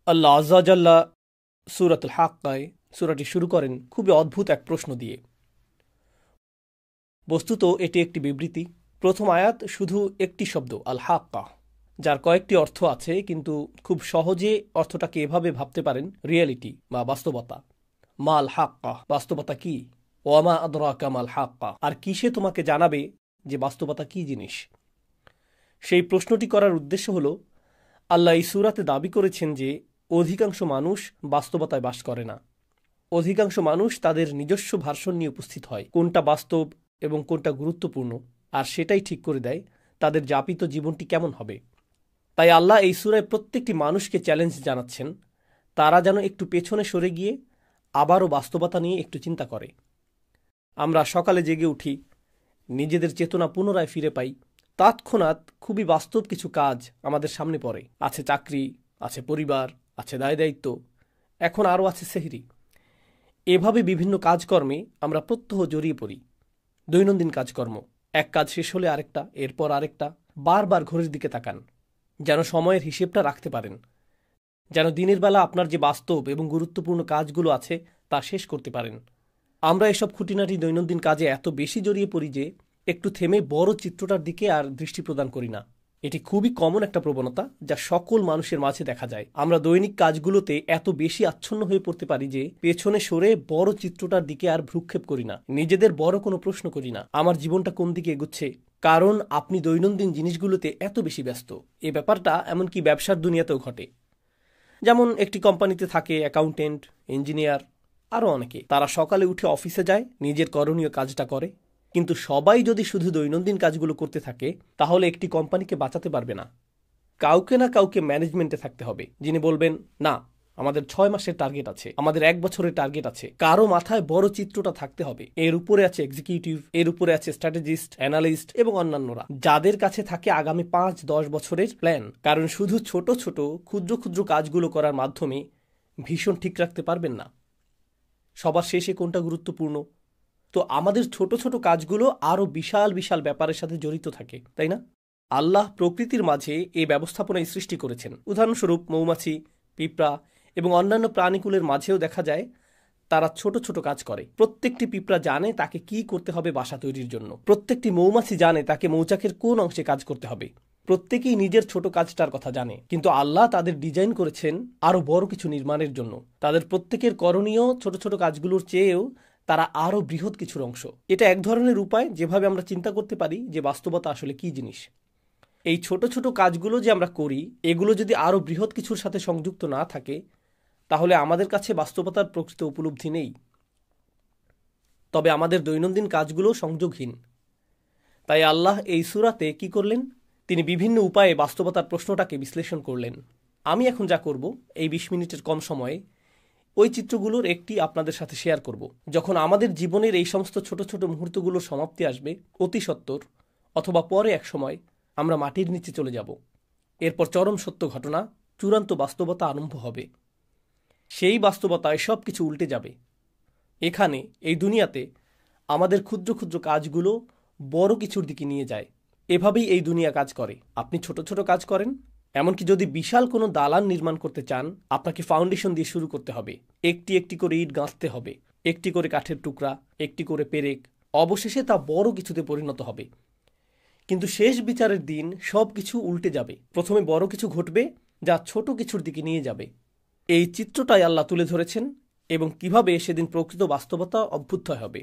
আল্লাহ আজ্জা জাল্লা সূরাতুল হাক্কায় সূরাটি শুরু করেন খুবই অদ্ভুত এক প্রশ্ন দিয়ে। বস্তুত এটি একটি বিবৃতি। প্রথম আয়াত শুধু একটি শব্দ আল হাক্কা, যার কয়েকটি অর্থ আছে, কিন্তু খুব সহজে অর্থটাকে এভাবে ভাবতে পারেন রিয়েলিটি বা বাস্তবতা। মাল হাক্কা, বাস্তবতা কি? ওয়ামা আদরাকা মাল হাক্কা, আর কিসে তোমাকে জানাবে যে বাস্তবতা কি জিনিস? সেই প্রশ্নটি করার উদ্দেশ্য হল, আল্লাহ এই সূরাতে দাবি করেছেন যে অধিকাংশ মানুষ বাস্তবতায় বাস করে না। অধিকাংশ মানুষ তাদের নিজস্ব ভার্সন নিয়ে উপস্থিত হয়, কোনটা বাস্তব এবং কোনটা গুরুত্বপূর্ণ, আর সেটাই ঠিক করে দেয় তাদের যাপিত জীবনটি কেমন হবে। তাই আল্লাহ এই সূরায় প্রত্যেকটি মানুষকে চ্যালেঞ্জ জানাচ্ছেন তারা যেন একটু পেছনে সরে গিয়ে আবারও বাস্তবতা নিয়ে একটু চিন্তা করে। আমরা সকালে জেগে উঠি, নিজেদের চেতনা পুনরায় ফিরে পাই, তৎক্ষণাৎ খুবই বাস্তব কিছু কাজ আমাদের সামনে পড়ে। আছে চাকরি, আছে পরিবার, আছে দায় দায়িত্ব, এখন আরও আছে সেহরি। এভাবে বিভিন্ন কাজকর্মে আমরা প্রত্যহ জড়িয়ে পড়ি। দৈনন্দিন কাজকর্ম, এক কাজ শেষ হলে আরেকটা, এরপর আরেকটা। বারবার ঘড়ির দিকে তাকান, যেন সময়ের হিসেবটা রাখতে পারেন, যেন দিনের বেলা আপনার যে বাস্তব এবং গুরুত্বপূর্ণ কাজগুলো আছে তা শেষ করতে পারেন। আমরা এসব খুঁটিনাটি দৈনন্দিন কাজে এত বেশি জড়িয়ে পড়ি যে একটু থেমে বড় চিত্রটার দিকে আর দৃষ্টি প্রদান করি না। এটি খুবই কমন একটা প্রবণতা যা সকল মানুষের মাঝে দেখা যায়। আমরা দৈনিক কাজগুলোতে এত বেশি আচ্ছন্ন হয়ে পড়তে পারি যে পেছনে সরে বড় চিত্রটার দিকে আর ভ্রুক্ষেপ করি না, নিজেদের বড় কোনো প্রশ্ন করি না আমার জীবনটা কোন দিকে এগুচ্ছে, কারণ আপনি দৈনন্দিন জিনিসগুলোতে এত বেশি ব্যস্ত। এ ব্যাপারটা এমনকি ব্যবসার দুনিয়াতেও ঘটে। যেমন একটি কোম্পানিতে থাকে অ্যাকাউন্টেন্ট, ইঞ্জিনিয়ার, আরও অনেকে। তারা সকালে উঠে অফিসে যায়, নিজের করণীয় কাজটা করে, কিন্তু সবাই যদি শুধু দৈনন্দিন কাজগুলো করতে থাকে তাহলে একটি কোম্পানিকে বাঁচাতে পারবে না। কাউকে না কাউকে ম্যানেজমেন্টে থাকতে হবে, যিনি বলবেন না আমাদের 6 মাসের টার্গেট আছে, আমাদের 1 বছরের টার্গেট আছে। কারো মাথায় বড় চিত্রটা থাকতে হবে। এর উপরে আছে এক্সিকিউটিভ, এর উপরে আছে স্ট্র্যাটেজিস্ট, অ্যানালিস্ট এবং অন্যান্যরা, যাদের কাছে থাকে আগামী 5-10 বছরের প্ল্যান। কারণ শুধু ছোট ছোট ক্ষুদ্র ক্ষুদ্র কাজগুলো করার মাধ্যমে ভীষণ ঠিক রাখতে পারবেন না সবার শেষে কোনটা গুরুত্বপূর্ণ। তো আমাদের ছোট ছোট কাজগুলো আরও বিশাল বিশাল ব্যাপারের সাথে জড়িত থাকে, তাই না? আল্লাহ প্রকৃতির মাঝে এই ব্যবস্থাপনায় সৃষ্টি করেছেন। উদাহরণস্বরূপ মৌমাছি, পিঁপড়া এবং অন্যান্য প্রাণীকুলের মাঝেও দেখা যায় তারা ছোট ছোট কাজ করে। প্রত্যেকটি পিঁপড়া জানে তাকে কি করতে হবে বাসা তৈরির জন্য। প্রত্যেকটি মৌমাছি জানে তাকে মৌচাকের কোন অংশে কাজ করতে হবে। প্রত্যেকেই নিজের ছোট কাজটার কথা জানে, কিন্তু আল্লাহ তাদের ডিজাইন করেছেন আরও বড় কিছু নির্মাণের জন্য। তাদের প্রত্যেকের করণীয় ছোট ছোট কাজগুলোর চেয়েও তারা আরও বৃহৎ কিছুর অংশ। এটা এক ধরনের উপায় যেভাবে আমরা চিন্তা করতে পারি যে বাস্তবতা আসলে কি জিনিস। এই ছোট ছোট কাজগুলো যে আমরা করি, এগুলো যদি আরও বৃহৎ কিছুর সাথে সংযুক্ত না থাকে তাহলে আমাদের কাছে বাস্তবতার প্রকৃত উপলব্ধি নেই। তবে আমাদের দৈনন্দিন কাজগুলো সংযোগহীন। তাই আল্লাহ এই সূরাতে কি করলেন? তিনি বিভিন্ন উপায়ে বাস্তবতার প্রশ্নটাকে বিশ্লেষণ করলেন। আমি এখন যা করব এই 20 মিনিটের কম সময়ে ওই চিত্রগুলোর একটি আপনাদের সাথে শেয়ার করব। যখন আমাদের জীবনের এই সমস্ত ছোট ছোট মুহূর্তগুলোর সমাপ্তি আসবে অতি সত্বর, অথবা পরে এক সময় আমরা মাটির নিচে চলে যাব, এরপর চরম সত্য ঘটনা, চূড়ান্ত বাস্তবতা আরম্ভ হবে। সেই বাস্তবতায় সব কিছু উল্টে যাবে। এখানে এই দুনিয়াতে আমাদের ক্ষুদ্র ক্ষুদ্র কাজগুলো বড় কিছুর দিকে নিয়ে যায়। এভাবেই এই দুনিয়া কাজ করে। আপনি ছোট ছোট কাজ করেন, এমনকি যদি বিশাল কোনো দালান নির্মাণ করতে চান আপনাকে ফাউন্ডেশন দিয়ে শুরু করতে হবে। একটি একটি করে ইট গাঁথতে হবে, একটি করে কাঠের টুকরা, একটি করে পেরেক, অবশেষে তা বড় কিছুতে পরিণত হবে। কিন্তু শেষ বিচারের দিন সব কিছু উল্টে যাবে। প্রথমে বড় কিছু ঘটবে যা ছোট কিছুর দিকে নিয়ে যাবে। এই চিত্রটাই আল্লাহ তুলে ধরেছেন এবং কিভাবে সেদিন প্রকৃত বাস্তবতা অভ্যুদয় হবে।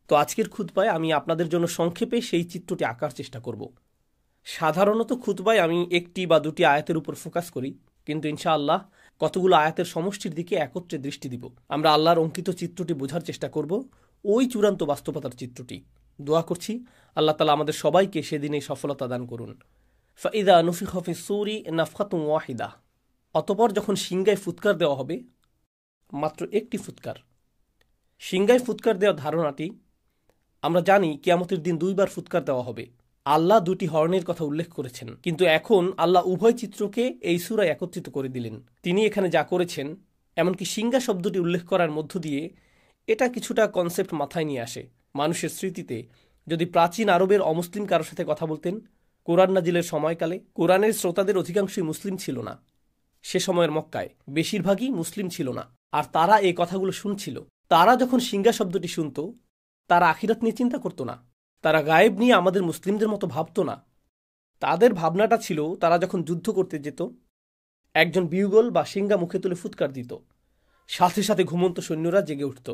তো আজকের খুতবায় আমি আপনাদের জন্য সংক্ষেপে সেই চিত্রটি আঁকার চেষ্টা করব। সাধারণত খুতবায় আমি একটি বা দুটি আয়াতের উপর ফোকাস করি, কিন্তু ইনশাআল্লাহ কতগুলো আয়াতের সমষ্টির দিকে একত্রে দৃষ্টি দিব। আমরা আল্লাহর অঙ্কিত চিত্রটি বোঝার চেষ্টা করব, ওই চূড়ান্ত বাস্তবতার চিত্রটি। দোয়া করছি আল্লাহ তাআলা আমাদের সবাইকে সেদিনে সফলতা দান করুন। ফাইদা নুফিখ ফিস সূরি নাফখাতুন ওয়াহিদা, অতঃপর যখন সিংগায় ফুৎকার দেওয়া হবে, মাত্র একটি ফুৎকার। সিংগায় ফুৎকার দেওয়ার ধারণাটি আমরা জানি কিয়ামতের দিন 2 বার ফুৎকার দেওয়া হবে। আল্লাহ 2টি হর্নের কথা উল্লেখ করেছেন, কিন্তু এখন আল্লাহ উভয় চিত্রকে এই সূরায় একত্রিত করে দিলেন। তিনি এখানে যা করেছেন, এমনকি সিংগা শব্দটি উল্লেখ করার মধ্য দিয়ে এটা কিছুটা কনসেপ্ট মাথায় নিয়ে আসে। মানুষের স্মৃতিতে যদি প্রাচীন আরবের অমুসলিম কারোর সাথে কথা বলতেন কোরআন নাজিলের সময়কালে, কোরআনের শ্রোতাদের অধিকাংশই মুসলিম ছিল না। সে সময়ের মক্কায় বেশিরভাগই মুসলিম ছিল না, আর তারা এই কথাগুলো শুনছিল। তারা যখন সিংহা শব্দটি শুনত, তারা আখিরাত নিয়ে চিন্তা করত না, তারা গায়েব নিয়ে আমাদের মুসলিমদের মতো ভাবত না। তাদের ভাবনাটা ছিল, তারা যখন যুদ্ধ করতে যেত, একজন বিউগল বা সিংহা মুখে তুলে ফুৎকার দিত, সাথে সাথে ঘুমন্ত সৈন্যরা জেগে উঠত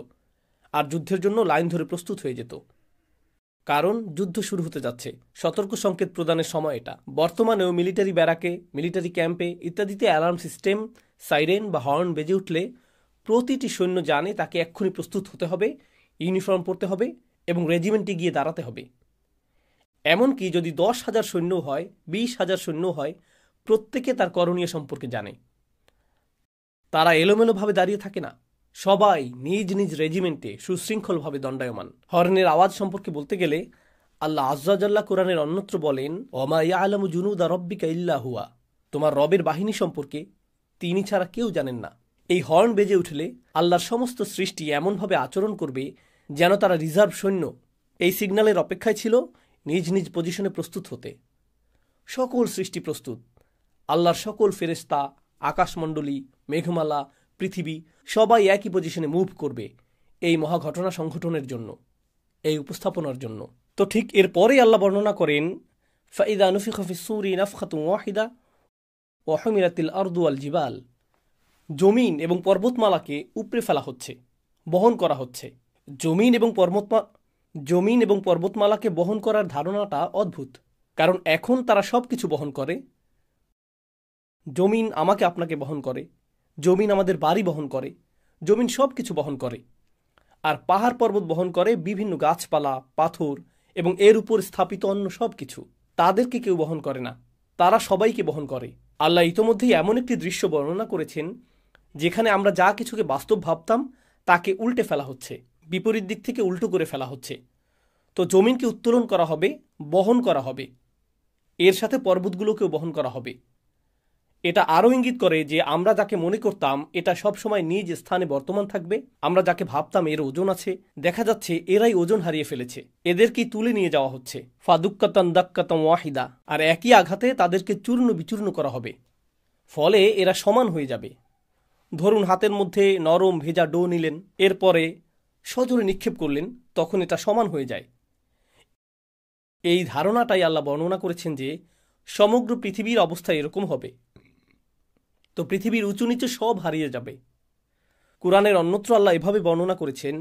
আর যুদ্ধের জন্য লাইন ধরে প্রস্তুত হয়ে যেত, কারণ যুদ্ধ শুরু হতে যাচ্ছে। সতর্ক সংকেত প্রদানের সময় এটা। বর্তমানেও মিলিটারি ব্যারাকে, মিলিটারি ক্যাম্পে ইত্যাদিতে অ্যালার্ম সিস্টেম, সাইরেন বা হর্ন বেজে উঠলে প্রতিটি সৈন্য জানে তাকে এক্ষুনি প্রস্তুত হতে হবে, ইউনিফর্ম পরতে হবে এবং রেজিমেন্টে গিয়ে দাঁড়াতে হবে। এমনকি যদি 10,000 সৈন্য হয়, 20,000 সৈন্য হয়, প্রত্যেকে তার করণীয় সম্পর্কে জানে। তারা এলোমেলোভাবে দাঁড়িয়ে থাকে না, সবাই নিজ নিজ রেজিমেন্টে সুশৃঙ্খলভাবে দণ্ডায়মান। হর্নের আওয়াজ সম্পর্কে বলতে গেলে আল্লাহ আজ্জাজাল্লাহ কোরআনের অন্যত্র বলেন, ওমা ইয়ালামু জুনুদা রব্বিকা ইল্লা হুয়া, তোমার রবের বাহিনী সম্পর্কে তিনি ছাড়া কেউ জানেন না। এই হর্ন বেজে উঠলে আল্লাহর সমস্ত সৃষ্টি এমনভাবে আচরণ করবে যেন তারা রিজার্ভ সৈন্য। এই সিগন্যালের অপেক্ষায় ছিল নিজ নিজ পজিশনে প্রস্তুত হতে। সকল সৃষ্টি প্রস্তুত। আল্লাহর সকল ফেরেশতা, আকাশমণ্ডলী, মেঘমালা, পৃথিবী সবাই একই পজিশনে মুভ করবে এই মহাঘটনা সংঘটনের জন্য, এই উপস্থাপনার জন্য। তো ঠিক এরপরেই আল্লাহ বর্ণনা করেন, ফাইদা নুফিখা ফিস-সূরি নাফখাতুন ওয়াহিদা ওয়া হুমিলাতিল আরদু ওয়াল জিবাল, জমিন এবং পর্বতমালাকে উপড়ে ফেলা হচ্ছে, বহন করা হচ্ছে। জমিন এবং পর্বতমালাকে বহন করার ধারণাটা অদ্ভুত, কারণ এখন তারা সবকিছু বহন করে। জমিন আমাকে আপনাকে বহন করে, জমিন আমাদের বাড়ি বহন করে, জমিন সব কিছু বহন করে। আর পাহাড় পর্বত বহন করে বিভিন্ন গাছপালা, পাথর এবং এর উপর স্থাপিত অন্য সব কিছু। তাদেরকে কেউ বহন করে না, তারা সবাইকে বহন করে। আল্লাহ ইতোমধ্যেই এমন একটি দৃশ্য বর্ণনা করেছেন যেখানে আমরা যা কিছুকে বাস্তব ভাবতাম তাকে উল্টে ফেলা হচ্ছে, বিপরীত দিক থেকে উল্টো করে ফেলা হচ্ছে। তো জমিনকে উত্তোলন করা হবে, বহন করা হবে, এর সাথে পর্বতগুলোকেও বহন করা হবে। এটা আরও ইঙ্গিত করে যে আমরা যাকে মনে করতাম এটা সবসময় নিজ স্থানে বর্তমান থাকবে, আমরা যাকে ভাবতাম এর ওজন আছে, দেখা যাচ্ছে এরাই ওজন হারিয়ে ফেলেছে, এদেরকেই তুলে নিয়ে যাওয়া হচ্ছে। ফাদুক্কাতান দাক্কাতাম ওয়াহিদা, আর একই আঘাতে তাদেরকে চূর্ণ বিচূর্ণ করা হবে, ফলে এরা সমান হয়ে যাবে। ধরুন হাতের মধ্যে নরম ভেজা ডো নিলেন, এরপরে সজোরে নিক্ষেপ করলেন, তখন এটা সমান হয়ে যায়। এই ধারণাটাই আল্লাহ বর্ণনা করেছেন যে সমগ্র পৃথিবীর অবস্থা এরকম হবে। তো পৃথিবীর উঁচু নিচু সব হারিয়ে যাবে। কুরআনের অন্যত্র আল্লাহ এভাবে বর্ণনা করেছেন,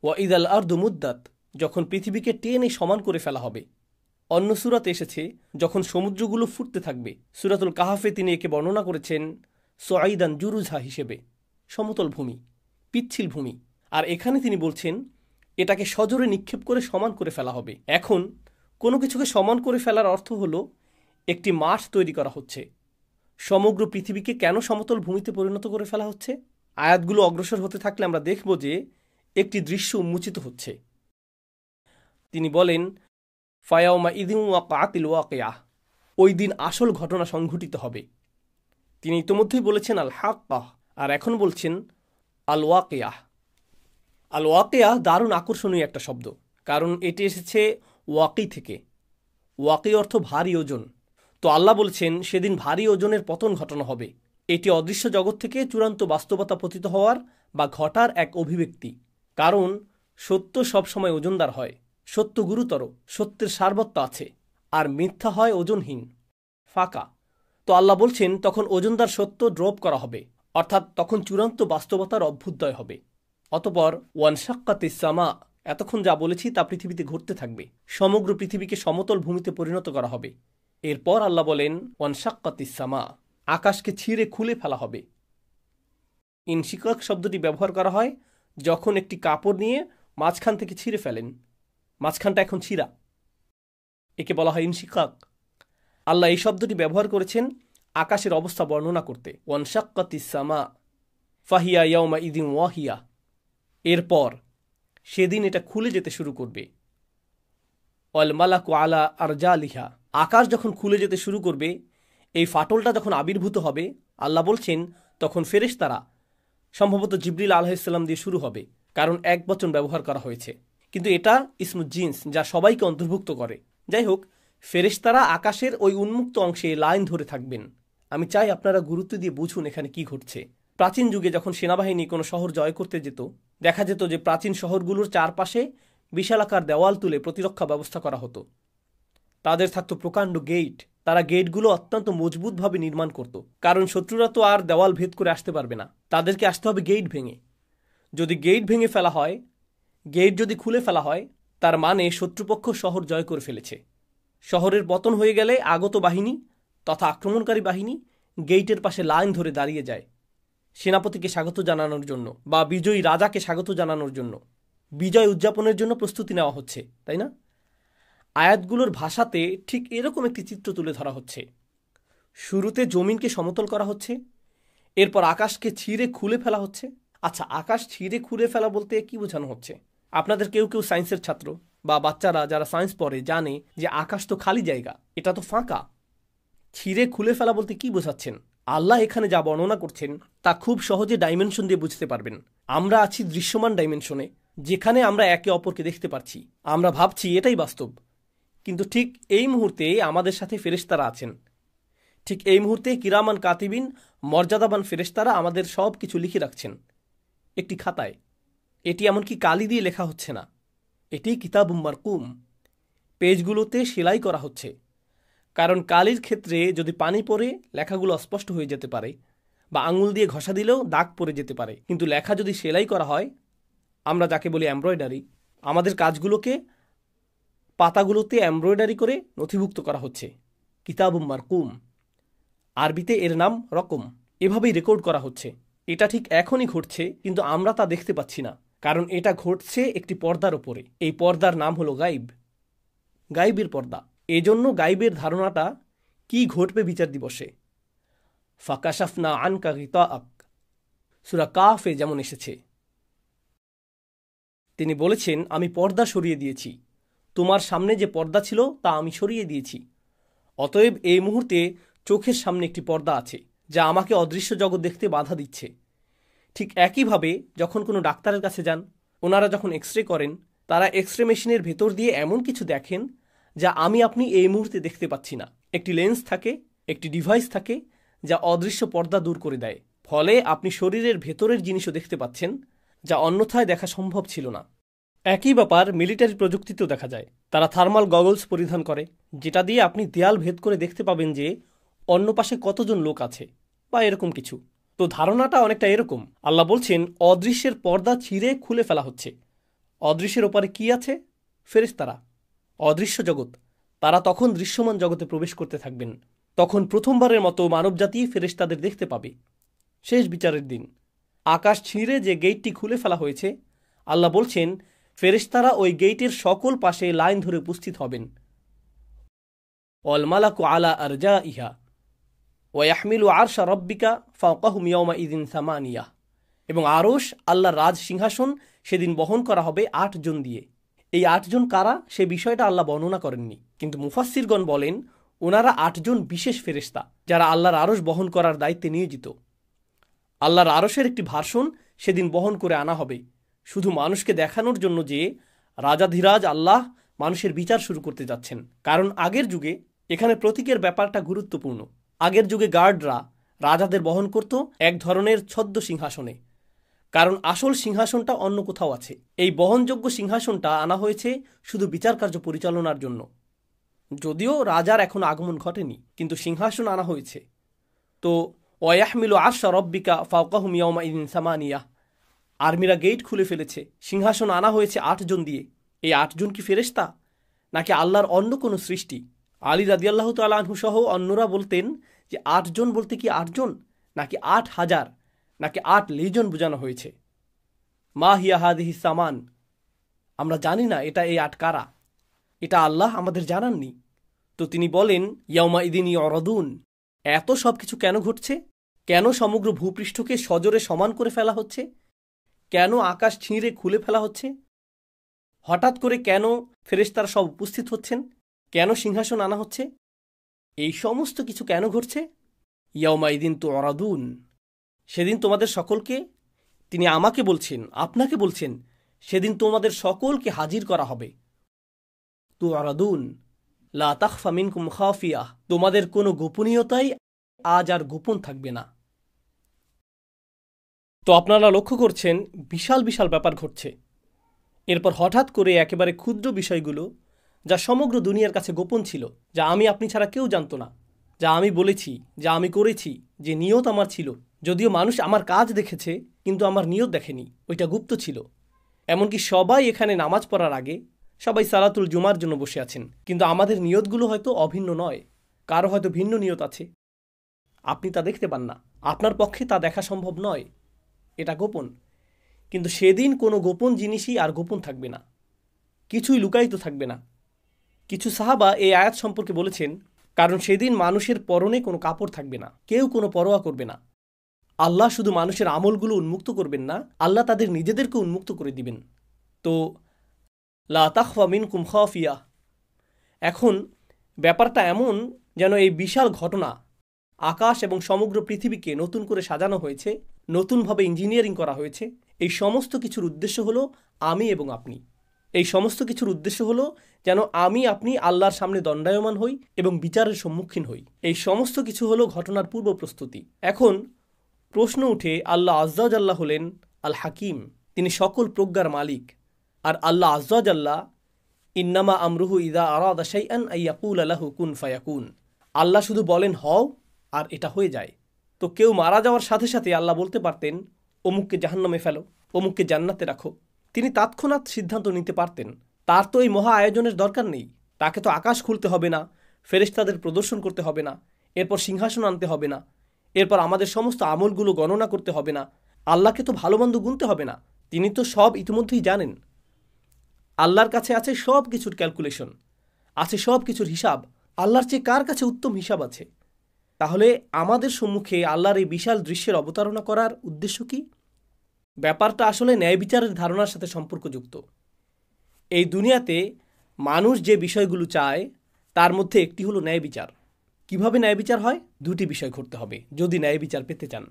ওয়াইদাল আরদু মুদ্দাত, যখন পৃথিবীকে টেনে সমান করে ফেলা হবে। অন্য সূরাতে এসেছে যখন সমুদ্রগুলো ফুটতে থাকবে। সূরাতুল কাহাফে তিনি একে বর্ণনা করেছেন সুআইদান জুরুজা হিসেবে, সমতল ভূমি, পিচ্ছিল ভূমি। আর এখানে তিনি বলছেন এটাকে সজোরে নিক্ষেপ করে সমান করে ফেলা হবে। এখন কোনো কিছুকে সমান করে ফেলার অর্থ হলো একটি মাঠ তৈরি করা হচ্ছে। সমগ্র পৃথিবীকে কেন সমতল ভূমিতে পরিণত করে ফেলা হচ্ছে? আয়াতগুলো অগ্রসর হতে থাকলে আমরা দেখব যে একটি দৃশ্য উন্মোচিত হচ্ছে। তিনি বলেন, ফায়াউমা ইদিন ওয়াকাতিল ওয়াকিয়াহ, ওই দিন আসল ঘটনা সংঘটিত হবে। তিনি ইতোমধ্যেই বলেছেন আল হাক্কাহ, আর এখন বলছেন আল ওয়াকিয়াহ। আল ওয়াকিয়াহ দারুণ আকর্ষণীয় একটা শব্দ, কারণ এটি এসেছে ওয়াকি থেকে। ওয়াকি অর্থ ভারী ওজন। তো আল্লাহ বলছেন সেদিন ভারী ওজনের পতন ঘটানো হবে। এটি অদৃশ্য জগৎ থেকে চূড়ান্ত বাস্তবতা পতিত হওয়ার বা ঘটার এক অভিব্যক্তি। কারণ সত্য সবসময় ওজনদার হয়, সত্য গুরুতর, সত্যের সারবত্তা আছে, আর মিথ্যা হয় ওজনহীন, ফাঁকা। তো আল্লাহ বলছেন তখন ওজনদার সত্য ড্রপ করা হবে, অর্থাৎ তখন চূড়ান্ত বাস্তবতার অভ্যুদয় হবে। অতপর ওয়ানশাক্কাতিস সামা, এতক্ষণ যা বলেছি তা পৃথিবীতে ঘটতে থাকবে। সমগ্র পৃথিবীকে সমতল ভূমিতে পরিণত করা হবে। এরপর আল্লাহ বলেন ওয়ানশাক্কাতিস সামা, আকাশকে ছিঁড়ে খুলে ফেলা হবে। ইনশিকাক শব্দটি ব্যবহার করা হয় যখন একটি কাপড় নিয়ে মাঝখান থেকে ছিঁড়ে ফেলেন, মাঝখানটা এখন ছিঁড়া, একে বলা হয় ইনশিকাক। আল্লাহ এই শব্দটি ব্যবহার করেছেন আকাশের অবস্থা বর্ণনা করতে। ওয়ানশাক্কাতিস সামা ফাহিয়া ইয়াউমা ইদিন ওয়াহিয়া, এরপর সেদিন এটা খুলে যেতে শুরু করবে। ওয়াল মালাকু আলা আরজালিহা, আকাশ যখন খুলে যেতে শুরু করবে, এই ফাটলটা যখন আবির্ভূত হবে, আল্লাহ বলছেন তখন ফেরেশতারা, সম্ভবত জিবরিল আলাইহিসসালাম দিয়ে শুরু হবে, কারণ এক বচন ব্যবহার করা হয়েছে, কিন্তু এটা ইসমুল জিন্স, যা সবাইকে অন্তর্ভুক্ত করে। যাই হোক, ফেরেশতারা আকাশের ওই উন্মুক্ত অংশে লাইন ধরে থাকবেন আমি চাই আপনারা গুরুত্ব দিয়ে বুঝুন এখানে কি ঘটছে। প্রাচীন যুগে যখন সেনাবাহিনী কোনো শহর জয় করতে যেত, দেখা যেত যে প্রাচীন শহরগুলোর চারপাশে বিশালাকার দেওয়াল তুলে প্রতিরক্ষা ব্যবস্থা করা হতো। তাদের থাকতো প্রকাণ্ড গেট। তারা গেটগুলো অত্যন্ত মজবুতভাবে নির্মাণ করত, কারণ শত্রুরা তো আর দেওয়াল ভেদ করে আসতে পারবে না, তাদেরকে আসতে হবে গেট ভেঙে। যদি গেট ভেঙে ফেলা হয়, গেট যদি খুলে ফেলা হয়, তার মানে শত্রুপক্ষ শহর জয় করে ফেলেছে। শহরের পতন হয়ে গেলে আগত বাহিনী তথা আক্রমণকারী বাহিনী গেইটের পাশে লাইন ধরে দাঁড়িয়ে যায় সেনাপতিকে স্বাগত জানানোর জন্য বা বিজয়ী রাজাকে স্বাগত জানানোর জন্য। বিজয় উদযাপনের জন্য প্রস্তুতি নেওয়া হচ্ছে, তাই না? আয়াতগুলোর ভাষাতে ঠিক এরকম একটি চিত্র তুলে ধরা হচ্ছে। শুরুতে জমিনকে সমতল করা হচ্ছে, এরপর আকাশকে ছিঁড়ে খুলে ফেলা হচ্ছে। আচ্ছা, আকাশ ছিঁড়ে খুলে ফেলা বলতে কি বোঝানো হচ্ছে? আপনাদের কেউ কেউ সায়েন্সের ছাত্র বা বাচ্চারা যারা সায়েন্স পড়ে জানে যে আকাশ তো খালি জায়গা, এটা তো ফাঁকা। ছিঁড়ে খুলে ফেলা বলতে কি বোঝাচ্ছেন? আল্লাহ এখানে যা বর্ণনা করছেন তা খুব সহজে ডাইমেনশন দিয়ে বুঝতে পারবেন। আমরা আছি দৃশ্যমান ডাইমেনশনে, যেখানে আমরা একে অপরকে দেখতে পাচ্ছি। আমরা ভাবছি এটাই বাস্তব, কিন্তু ঠিক এই মুহূর্তে আমাদের সাথে ফেরেশতারা আছেন। ঠিক এই মুহূর্তে কিরামান কাতিবিন, মর্যাদাবান ফেরেশতারা আমাদের সব কিছু লিখে রাখছেন একটি খাতায়। এটি এমনকি কালি দিয়ে লেখা হচ্ছে না, এটি কিতাবুম মারকুম, পেজগুলোতে সেলাই করা হচ্ছে। কারণ কালির ক্ষেত্রে যদি পানি পড়ে লেখাগুলো অস্পষ্ট হয়ে যেতে পারে, বা আঙুল দিয়ে ঘষা দিলেও দাগ পড়ে যেতে পারে। কিন্তু লেখা যদি সেলাই করা হয়, আমরা যাকে বলি এমব্রয়ডারি, আমাদের কাজগুলোকে পাতাগুলোতে এমব্রয়ডারি করে নথিভুক্ত করা হচ্ছে। কিতাবুম মারকুম, আরবিতে এর নাম রকম। এভাবেই রেকর্ড করা হচ্ছে। এটা ঠিক এখনই ঘটছে, কিন্তু আমরা তা দেখতে পাচ্ছি না, কারণ এটা ঘটছে একটি পর্দার ওপরে। এই পর্দার নাম হলো গাইব, গাইবের পর্দা। এজন্য গাইবের ধারণাটা কি ঘটবে বিচার দিবসে। ফাকাশাফনা আনকা গিতাআক, সূরা কাফে যেমন এসেছে। তিনি বলেছেন, আমি পর্দা সরিয়ে দিয়েছি, তোমার সামনে যে পর্দা ছিল তা আমি সরিয়ে দিয়েছি। অতএব এই মুহূর্তে চোখের সামনে একটি পর্দা আছে যা আমাকে অদৃশ্য জগৎ দেখতে বাধা দিচ্ছে। ঠিক একইভাবে যখন কোনো ডাক্তারের কাছে যান, ওনারা যখন এক্স রে করেন, তারা এক্স রে মেশিনের ভেতর দিয়ে এমন কিছু দেখেন যা আপনি এই মুহূর্তে দেখতে পাচ্ছি না। একটি লেন্স থাকে, একটি ডিভাইস থাকে যা অদৃশ্য পর্দা দূর করে দেয়। ফলে আপনি শরীরের ভেতরের জিনিসও দেখতে পাচ্ছেন, যা অন্যথায় দেখা সম্ভব ছিল না। একই ব্যাপার মিলিটারি প্রযুক্তিতেও দেখা যায়। তারা থার্মাল গগলস পরিধান করে, যেটা দিয়ে আপনি দেয়াল ভেদ করে দেখতে পাবেন যে অন্য পাশে কতজন লোক আছে বা এরকম কিছু। তো ধারণাটা অনেকটা এরকম। আল্লাহ বলছেন, অদৃশ্যের পর্দা ছিঁড়ে খুলে ফেলা হচ্ছে। অদৃশ্যের ওপারে কি আছে? ফেরেশতারা, অদৃশ্য জগৎ। তারা তখন দৃশ্যমান জগতে প্রবেশ করতে থাকবেন। তখন প্রথমবারের মতো মানবজাতি ফেরেশতাদের দেখতে পাবে শেষ বিচারের দিন। আকাশ ছিঁড়ে যে গেটটি খুলে ফেলা হয়েছে, আল্লাহ বলছেন ফেরেশতারা ওই গেটের সকল পাশে লাইন ধরে উপস্থিত হবেন। ওয়াল মালাকু আলা আরজাইহা ওয়া ইয়াহমিলু আরশা রাব্বিকা ফাওকাহুম ইয়াওমা ইযিন সামানিয়া। এবং আরশ, আল্লাহর রাজ সিংহাসন, সেদিন বহন করা হবে ৮ জন দিয়ে। এই ৮ জন কারা সে বিষয়টা আল্লাহ বর্ণনা করেননি, কিন্তু মুফাসসিরগণ বলেন ওনারা ৮ জন বিশেষ ফেরেশতা যারা আল্লাহর আরশ বহন করার দায়িত্বে নিয়োজিত। আল্লাহর আরশের একটি ভার্সন সেদিন বহন করে আনা হবে, শুধু মানুষকে দেখানোর জন্য যে রাজাধিরাজ আল্লাহ মানুষের বিচার শুরু করতে যাচ্ছেন। কারণ আগের যুগে এখানে প্রতীকের ব্যাপারটা গুরুত্বপূর্ণ। আগের যুগে গার্ডরা রাজাদের বহন করত এক ধরনের ছদ্ম সিংহাসনে, কারণ আসল সিংহাসনটা অন্য কোথাও আছে। এই বহনযোগ্য সিংহাসনটা আনা হয়েছে শুধু বিচার কার্য পরিচালনার জন্য। যদিও রাজার এখনো আগমন ঘটেনি, কিন্তু সিংহাসন আনা হয়েছে। তো ওয়াহমিলু আরশা রাব্বিকা ফাওকাহুম ইয়াওমা ইযিন সামানিয়া, আর্মিরা গেট খুলে ফেলেছে, সিংহাসন আনা হয়েছে ৮ জন দিয়ে। এই ৮ জন কি ফেরেশতা নাকি আল্লাহর অন্য কোনো সৃষ্টি? আলী রাদিয়াল্লাহু তাআলা আনহু সহ অন্যরা বলতেন যে ৮ জন বলতে কি ৮ জন, নাকি ৮,০০০, নাকি ৮ লেজন বোঝানো হয়েছে। মা হিয়া হাদিহি সামান, আমরা জানি না এটা এই ৮ কারা, এটা আল্লাহ আমাদের জানাননি। তো তিনি বলেন ইয়াউমা ইদিন ইউরাদুন, এত সব কিছু কেন ঘটছে? কেন সমগ্র ভূপৃষ্ঠকে সজোরে সমান করে ফেলা হচ্ছে? কেন আকাশ ছিঁড়ে খুলে ফেলা হচ্ছে? হঠাৎ করে কেন ফেরেশতারা সব উপস্থিত হচ্ছেন? কেন সিংহাসন আনা হচ্ছে? এই সমস্ত কিছু কেন ঘটছে? ইয়াউমা ইদিন তুরাদুন, সেদিন তোমাদের সকলকে, তিনি আমাকে বলছেন, আপনাকে বলছেন, সেদিন তোমাদের সকলকে হাজির করা হবে। তুরাদুন লা তাখফা মিনকুম খাফিয়া, তোমাদের কোনো গোপনীয়তাই আজ আর গোপন থাকবে না। তো আপনারা লক্ষ্য করছেন বিশাল বিশাল ব্যাপার ঘটছে। এরপর হঠাৎ করে একেবারে ক্ষুদ্র বিষয়গুলো, যা সমগ্র দুনিয়ার কাছে গোপন ছিল, যা আমি আপনি ছাড়া কেউ জানতো না, যা আমি বলেছি, যা আমি করেছি, যে নিয়ত আমার ছিল, যদিও মানুষ আমার কাজ দেখেছে কিন্তু আমার নিয়ত দেখেনি, ওইটা গুপ্ত ছিল। এমনকি সবাই এখানে নামাজ পড়ার আগে সবাই সালাতুল জুমার জন্য বসে আছেন, কিন্তু আমাদের নিয়তগুলো হয়তো অভিন্ন নয়, কারো হয়তো ভিন্ন নিয়ত আছে। আপনি তা দেখতে পান না, আপনার পক্ষে তা দেখা সম্ভব নয়, এটা গোপন। কিন্তু সেদিন কোনো গোপন জিনিসই আর গোপন থাকবে না, কিছুই লুকায়িত থাকবে না। কিছু সাহাবা এই আয়াত সম্পর্কে বলেছেন, কারণ সেদিন মানুষের পরনে কোনো কাপড় থাকবে না, কেউ কোনো পরোয়া করবে না। আল্লাহ শুধু মানুষের আমলগুলো উন্মুক্ত করবেন না, আল্লাহ তাদের নিজেদেরকে উন্মুক্ত করে দিবেন। তো লা তাখফা মিনকুম খাফিয়া। এখন ব্যাপারটা এমন যেন এই বিশাল ঘটনা, আকাশ এবং সমগ্র পৃথিবীকে নতুন করে সাজানো হয়েছে, নতুনভাবে ইঞ্জিনিয়ারিং করা হয়েছে। এই সমস্ত কিছুর উদ্দেশ্য হলো আমি এবং আপনি। এই সমস্ত কিছুর উদ্দেশ্য হলো যেন আমি আপনি আল্লাহর সামনে দণ্ডায়মান হই এবং বিচারের সম্মুখীন হই। এই সমস্ত কিছু হলো ঘটনার পূর্ব প্রস্তুতি। এখন প্রশ্ন উঠে, আল্লাহ আজ্জাওয়াজাল্লাহ হলেন আল হাকিম, তিনি সকল প্রজ্ঞার মালিক। আর আল্লাহ আজ্জাওয়াজাল্লাহ ইন্নামা আমরুহু ইদা আরাদা শাইআন আইয়াকুল লাহু কুন ফায়াকুন। আল্লাহ শুধু বলেন হও আর এটা হয়ে যায়। তো কেউ মারা যাওয়ার সাথে সাথে আল্লাহ বলতে পারতেন অমুককে জাহান্নামে ফেলো, অমুককে জান্নাতে রাখো। তিনি তৎক্ষণাৎ সিদ্ধান্ত নিতে পারতেন। তার তো এই মহা আয়োজনের দরকার নেই। তাকে তো আকাশ খুলতে হবে না, ফেরেশতাদের প্রদর্শন করতে হবে না, এরপর সিংহাসন আনতে হবে না, এরপর আমাদের সমস্ত আমলগুলো গণনা করতে হবে না, আল্লাহকে তো ভালো মন্দ গুনতে হবে না। তিনি তো সব ইতিমধ্যেই জানেন। আল্লাহর কাছে আছে সব কিছুর ক্যালকুলেশন, আছে সব কিছুর হিসাব। আল্লাহর চেয়ে কার কাছে উত্তম হিসাব আছে? তাহলে আমাদের সম্মুখে আল্লাহর এই বিশাল দৃশ্যের অবতারণা করার উদ্দেশ্য কি? ব্যাপারটা আসলে ন্যায় বিচারের ধারণার সাথে সম্পর্কযুক্ত। এই দুনিয়াতে মানুষ যে বিষয়গুলো চায় তার মধ্যে একটি হলো ন্যায় বিচার। কিভাবে ন্যায় বিচার হয়? দুটি বিষয় ঘটতে হবে যদি ন্যায় বিচার পেতে চান।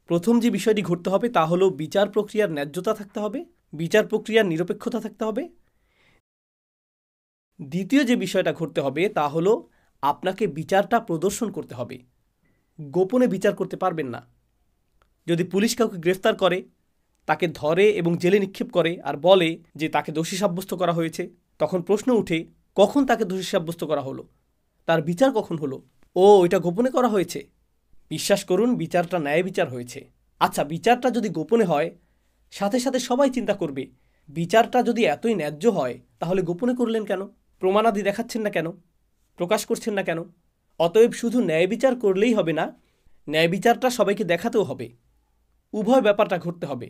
প্রথম যে বিষয়টি ঘটতে হবে তা হলো বিচার প্রক্রিয়ার ন্যায্যতা থাকতে হবে, বিচার প্রক্রিয়ার নিরপেক্ষতা থাকতে হবে। দ্বিতীয় যে বিষয়টা ঘটতে হবে তা হলো আপনাকে বিচারটা প্রদর্শন করতে হবে। গোপনে বিচার করতে পারবেন না। যদি পুলিশ কাউকে গ্রেফতার করে, তাকে ধরে এবং জেলে নিক্ষেপ করে আর বলে যে তাকে দোষী সাব্যস্ত করা হয়েছে, তখন প্রশ্ন উঠে কখন তাকে দোষী সাব্যস্ত করা হলো, তার বিচার কখন হলো? ও, এটা গোপনে করা হয়েছে। বিশ্বাস করুন, বিচারটা ন্যায় বিচার হয়েছে। আচ্ছা, বিচারটা যদি গোপনে হয়, সাথে সাথে সবাই চিন্তা করবে বিচারটা যদি এতই ন্যায্য হয় তাহলে গোপনে করলেন কেন? প্রমাণাদি দেখাচ্ছেন না কেন? প্রকাশ করছেন না কেন? অতএব শুধু ন্যায় বিচার করলেই হবে না, ন্যায় বিচারটা সবাইকে দেখাতেও হবে। উভয় ব্যাপারটা ঘটতে হবে।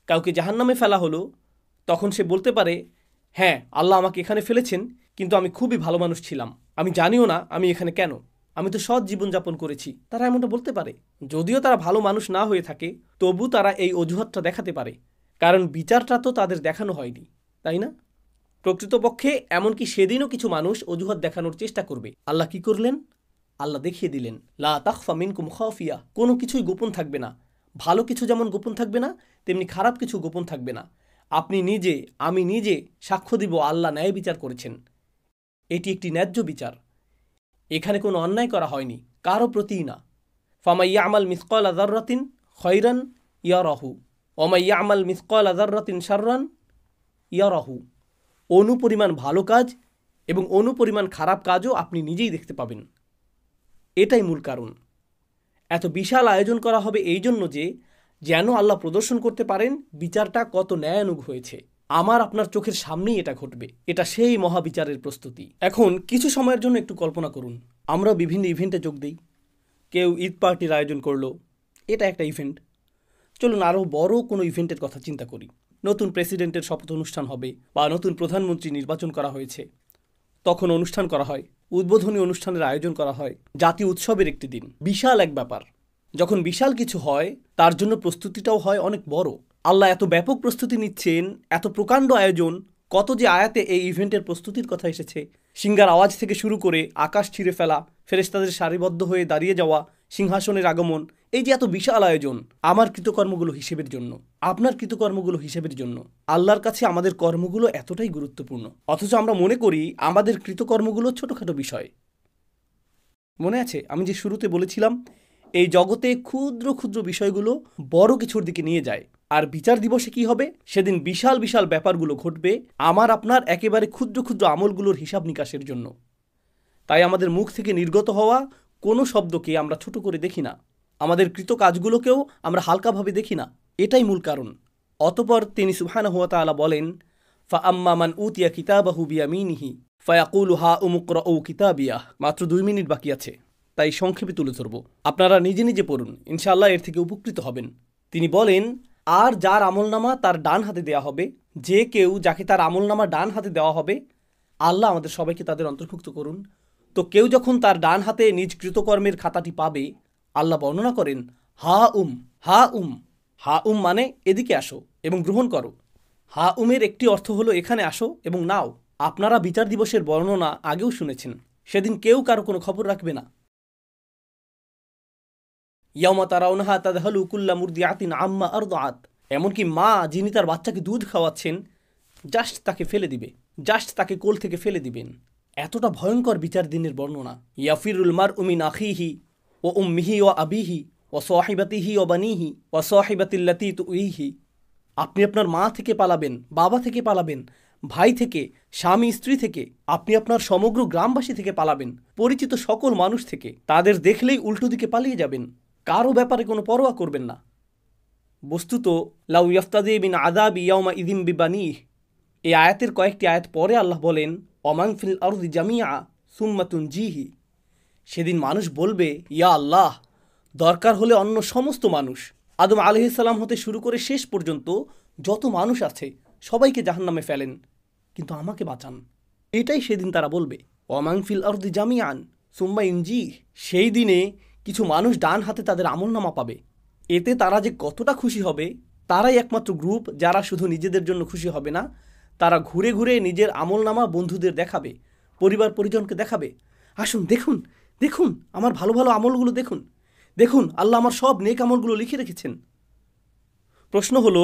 কাউকে জাহান্নামে ফেলা হলো, তখন সে বলতে পারে, হ্যাঁ, আল্লাহ আমাকে এখানে ফেলেছেন, কিন্তু আমি খুবই ভালো মানুষ ছিলাম, আমি জানিও না আমি এখানে কেন, আমি তো সৎ জীবনযাপন করেছি। তারা এমনটা বলতে পারে। যদিও তারা ভালো মানুষ না হয়ে থাকে, তবু তারা এই অজুহাতটা দেখাতে পারে, কারণ বিচারটা তো তাদের দেখানো হয়নি, তাই না? প্রকৃতপক্ষে এমনকি সেদিনও কিছু মানুষ অজুহাত দেখানোর চেষ্টা করবে। আল্লাহ কি করলেন? আল্লাহ দেখিয়ে দিলেন, লা তাখফা মিনকুম খাফিয়া, কোনো কিছুই গোপন থাকবে না। ভালো কিছু যেমন গোপন থাকবে না, তেমনি খারাপ কিছু গোপন থাকবে না। আপনি নিজে, আমি নিজে সাক্ষ্য দিব আল্লাহ ন্যায় বিচার করেছেন। এটি একটি ন্যায্য বিচার। এখানে কোনো অন্যায় করা হয়নি, কারো প্রতিই না। ফামান ইয়ামাল মিসকালা যাররাতিন খায়রান ইয়ারাহু ওমান ইয়ামাল মিসকালা যাররাতিন শাররান ইয়ারাহু। অনুপরিমাণ ভালো কাজ এবং অনুপরিমাণ খারাপ কাজও আপনি নিজেই দেখতে পাবেন। এটাই মূল কারণ। এত বিশাল আয়োজন করা হবে এই জন্য যে যেন আল্লাহ প্রদর্শন করতে পারেন বিচারটা কত ন্যায়ানুগ হয়েছে। আমার আপনার চোখের সামনেই এটা ঘটবে। এটা সেই মহাবিচারের প্রস্তুতি। এখন কিছু সময়ের জন্য একটু কল্পনা করুন, আমরা বিভিন্ন ইভেন্টে যোগ দিই। কেউ ঈদ পার্টির আয়োজন করলো, এটা একটা ইভেন্ট। চলুন আরও বড় কোনো ইভেন্টের কথা চিন্তা করি। নতুন প্রেসিডেন্টের শপথ অনুষ্ঠান হবে বা নতুন প্রধানমন্ত্রী নির্বাচন করা হয়েছে, তখন অনুষ্ঠান করা হয়, উদ্বোধনী অনুষ্ঠানের আয়োজন করা হয়, জাতীয় উৎসবের একটি দিন। বিশাল এক ব্যাপার। যখন বিশাল কিছু হয় তার জন্য প্রস্তুতিটাও হয় অনেক বড়। আল্লাহ এত ব্যাপক প্রস্তুতি নিচ্ছেন, এত প্রকাণ্ড আয়োজন। কত যে আয়াতে এই ইভেন্টের প্রস্তুতির কথা এসেছে। সিঙ্গার আওয়াজ থেকে শুরু করে আকাশ ছিঁড়ে ফেলা, ফেরেশতাদের সারিবদ্ধ হয়ে দাঁড়িয়ে যাওয়া, সিংহাসনের আগমন, এই যে এত বিশাল আয়োজন, আমার কৃতকর্মগুলো হিসেবের জন্য, আপনার কৃতকর্মগুলো হিসেবের জন্য। আল্লাহর কাছে আমাদের কর্মগুলো এতটাই গুরুত্বপূর্ণ, অথচ আমরা মনে করি আমাদের কৃতকর্মগুলো ছোটোখাটো বিষয়। মনে আছে আমি যে শুরুতে বলেছিলাম এই জগতে ক্ষুদ্র ক্ষুদ্র বিষয়গুলো বড় কিছুর দিকে নিয়ে যায়, আর বিচার দিবসে কি হবে? সেদিন বিশাল বিশাল ব্যাপারগুলো ঘটবে আমার আপনার একেবারে ক্ষুদ্র ক্ষুদ্র আমলগুলোর হিসাব নিকাশের জন্য। তাই আমাদের মুখ থেকে নির্গত হওয়া কোনো শব্দকে আমরা ছোট করে দেখি না, আমাদের কৃত কাজগুলোকেও আমরা হালকাভাবে দেখি না। এটাই মূল কারণ। অতপর তিনি সুবহানাহু ওয়া তাআলা বলেন, ফাআম্মা মান উতিয়া কিতাবাহু বিয়ামিনিহি ফায়াকুলু হা উমুকরাউ কিতাবিয়া। মাত্র 2 মিনিট বাকি আছে, তাই সংক্ষেপে তুলে ধরব। আপনারা নিজে নিজে পড়ুন, ইনশাআল্লাহ এর থেকে উপকৃত হবেন। তিনি বলেন, আর যার আমলনামা তার ডান হাতে দেওয়া হবে, যে কেউ যাকে তার আমলনামা ডান হাতে দেওয়া হবে, আল্লাহ আমাদের সবাইকে তাদের অন্তর্ভুক্ত করুন। তো কেউ যখন তার ডান হাতে নিজ কৃতকর্মের খাতাটি পাবে, আল্লাহ বর্ণনা করেন, হা উম হা উম। হা উম মানে এদিকে আসো এবং গ্রহণ করো। হা উমের একটি অর্থ হলো এখানে আসো এবং নাও। আপনারা বিচার দিবসের বর্ণনা আগেও শুনেছেন। সেদিন কেউ কারো কোনো খবর রাখবে না। ইয়াউমা তারাউনাহা তাযহালু কুল্লু মুরদিআতিন আম্মা আরদাআত। এমনকি মা যিনি তার বাচ্চাকে দুধ খাওয়াচ্ছেন, জাস্ট তাকে ফেলে দিবে, জাস্ট তাকে কোল থেকে ফেলে দিবেন। এতটা ভয়ঙ্কর বিচার দিনের বর্ণনা। ইয়াফিরুল মারউ মিন আখিহি ওয়া উম্মিহি ওয়া আবিহি ওয়া সাহিবাতিহি ওয়া বানিহি ওয়া সাহিবাতিল্লাতী তুইহি। আপনি আপনার মা থেকে পালাবেন, বাবা থেকে পালাবেন, ভাই থেকে, স্বামী স্ত্রী থেকে, আপনি আপনার সমগ্র গ্রামবাসী থেকে পালাবেন, পরিচিত সকল মানুষ থেকে। তাদের দেখলেই উল্টো দিকে পালিয়ে যাবেন, কারো ব্যাপারে কোনো পরোয়া করবেন না। বস্তুত লাউ ইয়াফতাদি মিন আযাবি ইয়াউমা ইযিম বিবানিহ। এই আয়াতের কয়েকটি আয়াত পরে আল্লাহ বলেন, ওমান ফিল আরদি জামিআ সুম্মা তুনজিহি। সেদিন মানুষ বলবে, ইয়া আল্লাহ, দরকার হলে অন্য সমস্ত মানুষ, আদম আলাইহিস সালাম হতে শুরু করে শেষ পর্যন্ত যত মানুষ আছে সবাইকে জাহান্নামে ফেলেন, কিন্তু আমাকে বাঁচান। এটাই সেদিন তারা বলবে, ওমান ফিল আরদি জামিআন সুম্মা ইনজিহ। সেই দিনে কিছু মানুষ ডান হাতে তাদের আমলনামা পাবে। এতে তারা যে কতটা খুশি হবে, তারাই একমাত্র গ্রুপ যারা শুধু নিজেদের জন্য খুশি হবে না, তারা ঘুরে ঘুরে নিজের আমলনামা বন্ধুদের দেখাবে, পরিবার পরিজনকে দেখাবে। আসুন দেখুন, দেখুন আমার ভালো ভালো আমলগুলো দেখুন, দেখুন আল্লাহ আমার সব নেক আমলগুলো লিখে রেখেছেন। প্রশ্ন হলো,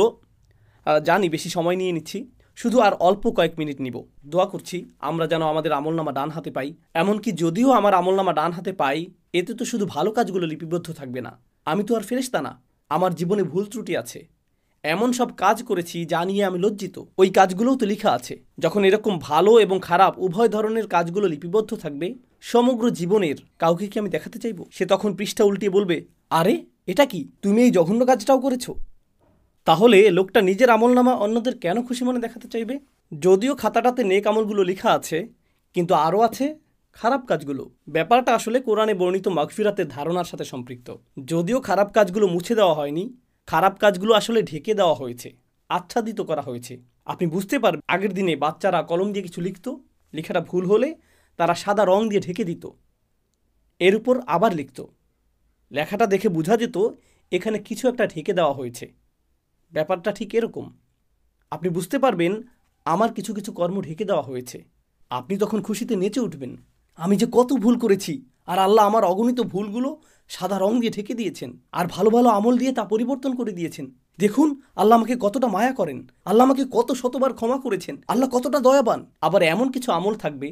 জানি বেশি সময় নিয়ে নিচ্ছি, শুধু আর অল্প কয়েক মিনিট নিব। দোয়া করছি আমরা যেন আমাদের আমলনামা ডান হাতে পাই। এমনকি যদিও আমার আমলনামা ডান হাতে পাই, এতে তো শুধু ভালো কাজগুলো লিপিবদ্ধ থাকবে না। আমি তো আর ফেরেশতা না, আমার জীবনে ভুল ত্রুটি আছে, এমন সব কাজ করেছি যা নিয়ে আমি লজ্জিত, ওই কাজগুলোও তো লেখা আছে। যখন এরকম ভালো এবং খারাপ উভয় ধরনের কাজগুলো লিপিবদ্ধ থাকবে সমগ্র জীবনের, কাউকে কি আমি দেখাতে চাইব? সে তখন পৃষ্ঠা উল্টিয়ে বলবে, আরে এটা কি, তুমি এই জঘন্য কাজটাও করেছো? তাহলে লোকটা নিজের আমলনামা অন্যদের কেন খুশি মনে দেখাতে চাইবে? যদিও খাতাটাতে নেক আমলগুলো লেখা আছে, কিন্তু আরও আছে খারাপ কাজগুলো। ব্যাপারটা আসলে কোরআনে বর্ণিত মাগফিরাতের ধারণার সাথে সম্পৃক্ত। যদিও খারাপ কাজগুলো মুছে দেওয়া হয়নি, খারাপ কাজগুলো আসলে ঢেকে দেওয়া হয়েছে, আচ্ছাদিত করা হয়েছে। আপনি বুঝতে পারবেন, আগের দিনে বাচ্চারা কলম দিয়ে কিছু লিখত, লেখাটা ভুল হলে তারা সাদা রং দিয়ে ঢেকে দিত, এর উপর আবার লিখত। লেখাটা দেখে বোঝা যেত এখানে কিছু একটা ঢেকে দেওয়া হয়েছে। ব্যাপারটা ঠিক এরকম। আপনি বুঝতে পারবেন আমার কিছু কিছু কর্ম ঢেকে দেওয়া হয়েছে। আপনি তখন খুশিতে নেচে উঠবেন, আমি যে কত ভুল করেছি, আর আল্লাহ আমার অগণিত ভুলগুলো সাদা রং দিয়ে ঢেকে দিয়েছেন, আর ভালো ভালো আমল দিয়ে তা পরিবর্তন করে দিয়েছেন। দেখুন আল্লাহ আমাকে কতটা মায়া করেন, আল্লাহ আমাকে কত শতবার ক্ষমা করেছেন, আল্লাহ কতটা দয়াবান। আবার এমন কিছু আমল থাকবে,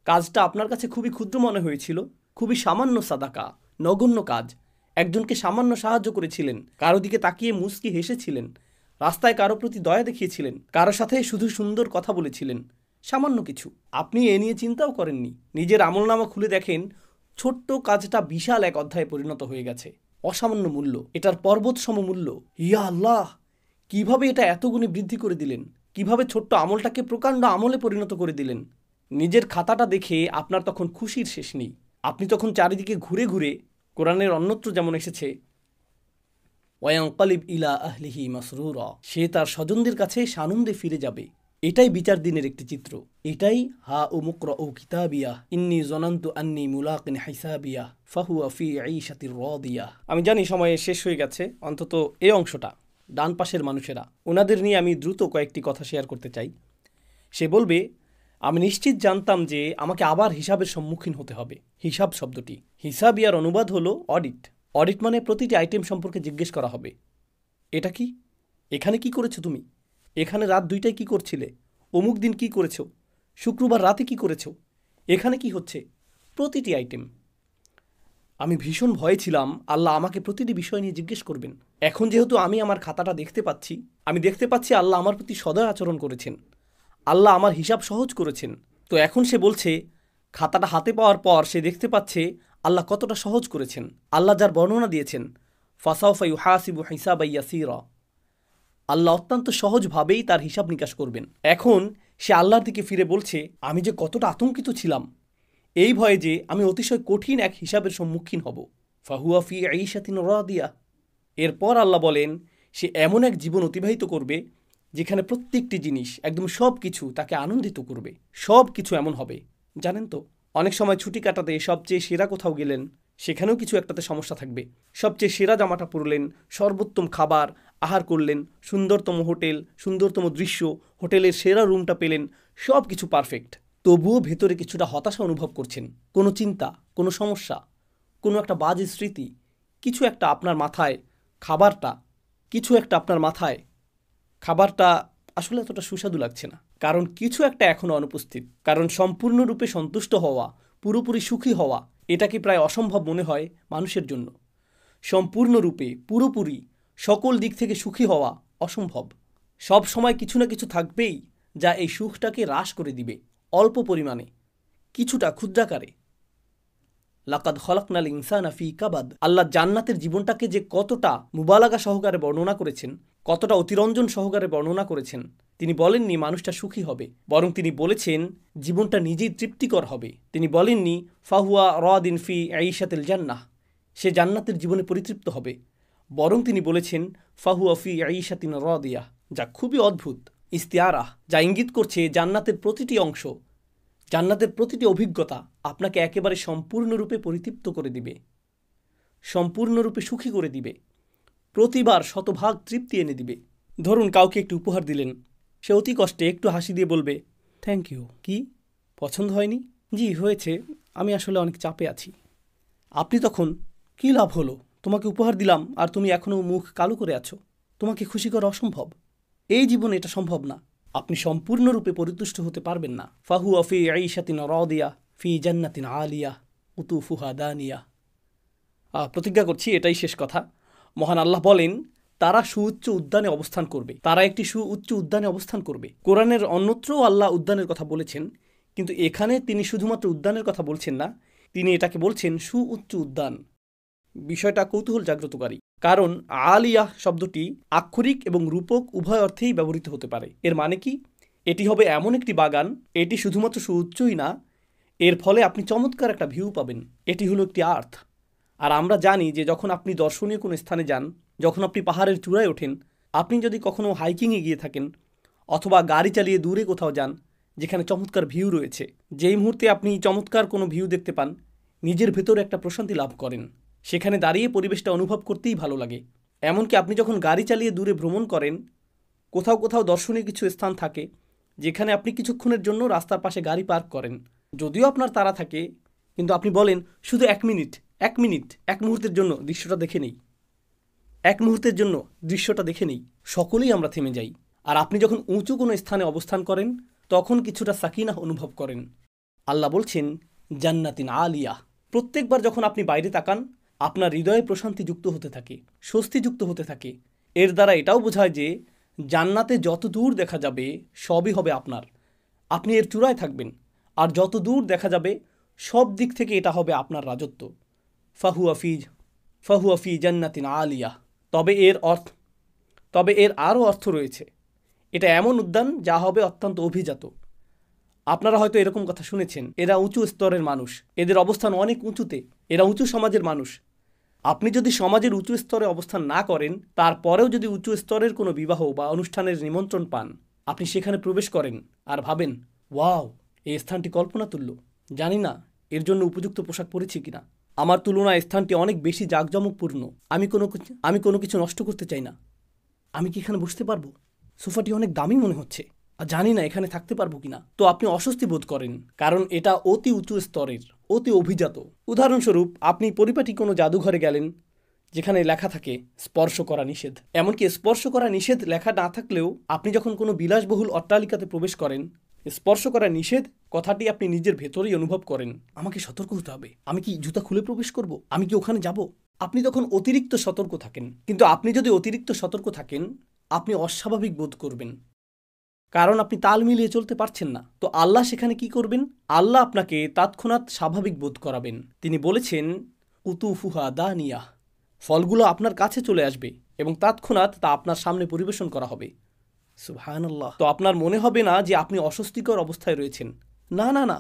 কাজটা আপনার কাছে খুবই ক্ষুদ্র মনে হয়েছিল, খুবই সামান্য সাদাকা, নগণ্য কাজ, একজনকে সামান্য সাহায্য করেছিলেন, কারো দিকে তাকিয়ে মুচকি হেসেছিলেন, রাস্তায় কারো প্রতি দয়া দেখিয়েছিলেন, কারো সাথে শুধু সুন্দর কথা বলেছিলেন, সামান্য কিছু। আপনি এ নিয়ে চিন্তাও করেননি। নিজের আমলনামা খুলে দেখেন ছোট্ট কাজটা বিশাল এক অধ্যায়ে পরিণত হয়ে গেছে। অসামান্য মূল্য, এটার পর্বত সম মূল্য। ইয়া আল্লাহ, কিভাবে এটা এত গুণে বৃদ্ধি করে দিলেন, কিভাবে ছোট্ট আমলটাকে প্রকাণ্ড আমলে পরিণত করে দিলেন। নিজের খাতাটা দেখে আপনার তখন খুশির শেষ নেই। আপনি তখন চারিদিকে ঘুরে ঘুরে, কোরআনের অন্যত্র যেমন এসেছে, ওয়ায়ানকালিব ইলা আহলিহি মাসরুরা, সে তার স্বজনদের কাছে সানন্দে ফিরে যাবে। এটাই বিচার দিনের একটি চিত্র। এটাই হা উমুকরাউ কিতাবিয়া ইন্নী জনান্তু আন্নী মুলাকিন হিসাবিয়া ফাহুয়া ফি ঈশাতির রাদিয়া। আমি জানি সময় শেষ হয়ে গেছে, অন্তত এই অংশটা। ডান পাশের মানুষেরা, ওনাদের নিয়ে আমি দ্রুত কয়েকটি কথা শেয়ার করতে চাই। সে বলবে, আমি নিশ্চিত জানতাম যে আমাকে আবার হিসাবের সম্মুখীন হতে হবে। হিসাব শব্দটি, হিসাবিয়ার অনুবাদ হলো অডিট। অডিট মানে প্রতিটি আইটেম সম্পর্কে জিজ্ঞেস করা হবে। এটা কি, এখানে কি করেছো তুমি, এখানে রাত 2টায় কি করছিলে, অমুক দিন কি করেছো, শুক্রবার রাতে কি করেছো, এখানে কি হচ্ছে, প্রতিটি আইটেম। আমি ভীষণ ভয়ে ছিলাম আল্লাহ আমাকে প্রতিটি বিষয় নিয়ে জিজ্ঞেস করবেন। এখন যেহেতু আমি আমার খাতাটা দেখতে পাচ্ছি, আমি দেখতে পাচ্ছি আল্লাহ আমার প্রতি সদয় আচরণ করেছেন, আল্লাহ আমার হিসাব সহজ করেছেন। তো এখন সে বলছে, খাতাটা হাতে পাওয়ার পর সে দেখতে পাচ্ছে আল্লাহ কতটা সহজ করেছেন। আল্লাহ যার বর্ণনা দিয়েছেন, ফাসাউফা ইউহাসিবু হিসাবান ইয়াসীরা, আল্লাহ অত্যন্ত সহজভাবেই তার হিসাব নিকাশ করবেন। এখন সে আল্লাহর দিকে ফিরে বলছে, আমি যে কতটা আতঙ্কিত ছিলাম এই ভয়ে যে আমি অতিশয় কঠিন এক হিসাবের সম্মুখীন হব। ফাহুয়া ফি ঈশাতিন রাদিয়া। এরপর আল্লাহ বলেন, সে এমন এক জীবন অতিবাহিত করবে যেখানে প্রত্যেকটি জিনিস, একদম সব কিছু তাকে আনন্দিত করবে। সব কিছু এমন হবে, জানেন তো, অনেক সময় ছুটি কাটাতে সবচেয়ে সেরা কোথাও গেলেন, সেখানেও কিছু একটাতে সমস্যা থাকবে। সবচেয়ে সেরা জামাটা পরলেন, সর্বোত্তম খাবার আহার করলেন, সুন্দরতম হোটেল, সুন্দরতম দৃশ্য, হোটেলের সেরা রুমটা পেলেন, সব কিছু পারফেক্ট, তবুও ভেতরে কিছুটা হতাশা অনুভব করছেন। কোনো চিন্তা, কোনো সমস্যা, কোনো একটা বাজে স্মৃতি, কিছু একটা আপনার মাথায়, খাবারটা আসলে এতটা সুস্বাদু লাগছে না। কারণ কিছু একটা এখনও অনুপস্থিত। কারণ সম্পূর্ণরূপে সন্তুষ্ট হওয়া, পুরোপুরি সুখী হওয়া, এটাকে প্রায় অসম্ভব মনে হয় মানুষের জন্য। সম্পূর্ণরূপে, পুরোপুরি, সকল দিক থেকে সুখী হওয়া অসম্ভব। সব সময় কিছু না কিছু থাকবেই যা এই সুখটাকে হ্রাস করে দিবে, অল্প পরিমাণে, কিছুটা ক্ষুদ্রাকারে। লাকাদ খলাকনাল ইনসানা ফি কাবাদ। আল্লাহ জান্নাতের জীবনটাকে যে কতটা মুবালাগা সহকারে বর্ণনা করেছেন, কতটা অতিরঞ্জন সহকারে বর্ণনা করেছেন। তিনি বলেননি মানুষটা সুখী হবে, বরং তিনি বলেছেন জীবনটা নিজেই তৃপ্তিকর হবে। তিনি বলেননি ফাহুয়া রাদিন ফি ঈশাতিল জান্নাহ, সে জান্নাতের জীবনে পরিতৃপ্ত হবে, বরং তিনি বলেছেন ফাহুয়া ফি ঈশাতিন রাদিয়াহ, যা খুবই অদ্ভুত ইস্তিআরাহ, যা ইঙ্গিত করছে জান্নাতের প্রতিটি অংশ, জান্নাতের প্রতিটি অভিজ্ঞতা আপনাকে একেবারে সম্পূর্ণরূপে পরিতৃপ্ত করে দিবে, সম্পূর্ণরূপে সুখী করে দিবে, প্রতিবার শতভাগ তৃপ্তি এনে দিবে। ধরুন কাউকে একটু উপহার দিলেন, সে অতি কষ্টে একটু হাসি দিয়ে বলবে থ্যাংক ইউ। কি পছন্দ হয়নি? জি হয়েছে, আমি আসলে অনেক চাপে আছি। আপনি তখন, কী লাভ হলো, তোমাকে উপহার দিলাম আর তুমি এখনও মুখ কালো করে আছো, তোমাকে খুশি করা অসম্ভব, এই জীবনে এটা সম্ভব না। আপনি সম্পূর্ণরূপে পরিতুষ্ট হতে পারবেন না। ফাহুয়া ফি ঈশাতিন রাদিয়া ফি জান্নাতিন আলিয়া কুতুফুহা দানিয়া। প্রতিজ্ঞা করছি এটাই শেষ কথা। মহান আল্লাহ বলেন, তারা সুউচ্চ উদ্যানে অবস্থান করবে, তারা একটি সুউচ্চ উদ্যানে অবস্থান করবে। কোরআনের অন্যত্রও আল্লাহ উদ্যানের কথা বলেছেন, কিন্তু এখানে তিনি শুধুমাত্র উদ্যানের কথা বলছেন না, তিনি এটাকে বলছেন সুউচ্চ উদ্যান। বিষয়টা কৌতূহল জাগ্রতকারী, কারণ আলিয়াহ শব্দটি আক্ষরিক এবং রূপক উভয় অর্থেই ব্যবহৃত হতে পারে। এর মানে কি? এটি হবে এমন একটি বাগান, এটি শুধুমাত্র সুউচ্চই না, এর ফলে আপনি চমৎকার একটা ভিউ পাবেন। এটি হলো একটি আর্থ। আর আমরা জানি যে যখন আপনি দর্শনীয় কোনো স্থানে যান, যখন আপনি পাহাড়ের চূড়ায় ওঠেন, আপনি যদি কখনও হাইকিংয়ে গিয়ে থাকেন অথবা গাড়ি চালিয়ে দূরে কোথাও যান যেখানে চমৎকার ভিউ রয়েছে, যেই মুহূর্তে আপনি চমৎকার কোনো ভিউ দেখতে পান, নিজের ভেতরে একটা প্রশান্তি লাভ করেন। সেখানে দাঁড়িয়ে পরিবেশটা অনুভব করতেই ভালো লাগে। এমনকি আপনি যখন গাড়ি চালিয়ে দূরে ভ্রমণ করেন, কোথাও কোথাও দর্শনীয় কিছু স্থান থাকে যেখানে আপনি কিছুক্ষণের জন্য রাস্তার পাশে গাড়ি পার্ক করেন, যদিও আপনার তাড়া থাকে, কিন্তু আপনি বলেন শুধু এক মিনিট, এক মুহূর্তের জন্য দৃশ্যটা দেখে নেই, এক মুহূর্তের জন্য দৃশ্যটা দেখে নেই। সকলেই আমরা থেমে যাই। আর আপনি যখন উঁচু কোনো স্থানে অবস্থান করেন তখন কিছুটা সাকিনাহ অনুভব করেন। আল্লাহ বলছেন জান্নাতিন আলিয়া। প্রত্যেকবার যখন আপনি বাইরে তাকান আপনার হৃদয়ে প্রশান্তি যুক্ত হতে থাকে, স্বস্তি যুক্ত হতে থাকে। এর দ্বারা এটাও বোঝায় যে জান্নাতে যত দূর দেখা যাবে সবই হবে আপনার, আপনি এর চূড়ায় থাকবেন, আর যত দূর দেখা যাবে সব দিক থেকে এটা হবে আপনার রাজত্ব। ফাহুয়া ফি জান্নাতিন আলিয়া। তবে এর আরও অর্থ রয়েছে। এটা এমন উদ্যান যা হবে অত্যন্ত অভিজাত। আপনারা হয়তো এরকম কথা শুনেছেন, এরা উঁচু স্তরের মানুষ, এদের অবস্থান অনেক উঁচুতে, এরা উঁচু সমাজের মানুষ। আপনি যদি সমাজের উঁচু স্তরে অবস্থান না করেন, তারপরেও যদি উঁচু স্তরের কোনো বিবাহ বা অনুষ্ঠানের নিমন্ত্রণ পান, আপনি সেখানে প্রবেশ করেন আর ভাবেন ওয়াও, এই স্থানটি কল্পনাতুল্য, জানি না এর জন্য উপযুক্ত পোশাক পরেছি কিনা, আমার তুলনায় স্থানটি অনেক বেশি জাঁকজমকপূর্ণ, আমি কোনো কিছু নষ্ট করতে চাই না, আমি কি এখানে বসতে পারবো, সোফাটি অনেক দামি মনে হচ্ছে, আর জানি না এখানে থাকতে পারবো কিনা। তো আপনি অস্বস্তি বোধ করেন, কারণ এটা অতি উঁচু স্তরের, অতি অভিজাত। উদাহরণস্বরূপ আপনি পরিপাটি কোনো জাদুঘরে গেলেন যেখানে লেখা থাকে স্পর্শ করা নিষেধ। এমনকি স্পর্শ করা নিষেধ লেখা না থাকলেও আপনি যখন কোনো বিলাসবহুল অট্টালিকাতে প্রবেশ করেন, স্পর্শ করা নিষেধ কথাটি আপনি নিজের ভেতরেই অনুভব করেন, আমাকে সতর্ক হতে হবে, আমি কি জুতা খুলে প্রবেশ করব, আমি কি ওখানে যাব, আপনি তখন অতিরিক্ত সতর্ক থাকেন। কিন্তু আপনি যদি অতিরিক্ত সতর্ক থাকেন, আপনি অস্বাভাবিক বোধ করবেন, কারণ আপনি তাল মিলিয়ে চলতে পারছেন না। তো আল্লাহ সেখানে কি করবেন? আল্লাহ আপনাকে তৎক্ষণাৎ স্বাভাবিক বোধ করাবেন। তিনি বলেছেন, কুতুফুহা দানিয়াহ, ফলগুলো আপনার কাছে চলে আসবে এবং তৎক্ষণাৎ তা আপনার সামনে পরিবেশন করা হবে। সুবহানাল্লাহ। তো আপনার মনে হবে না যে আপনি অস্বস্তিকর অবস্থায় রয়েছেন। না না না,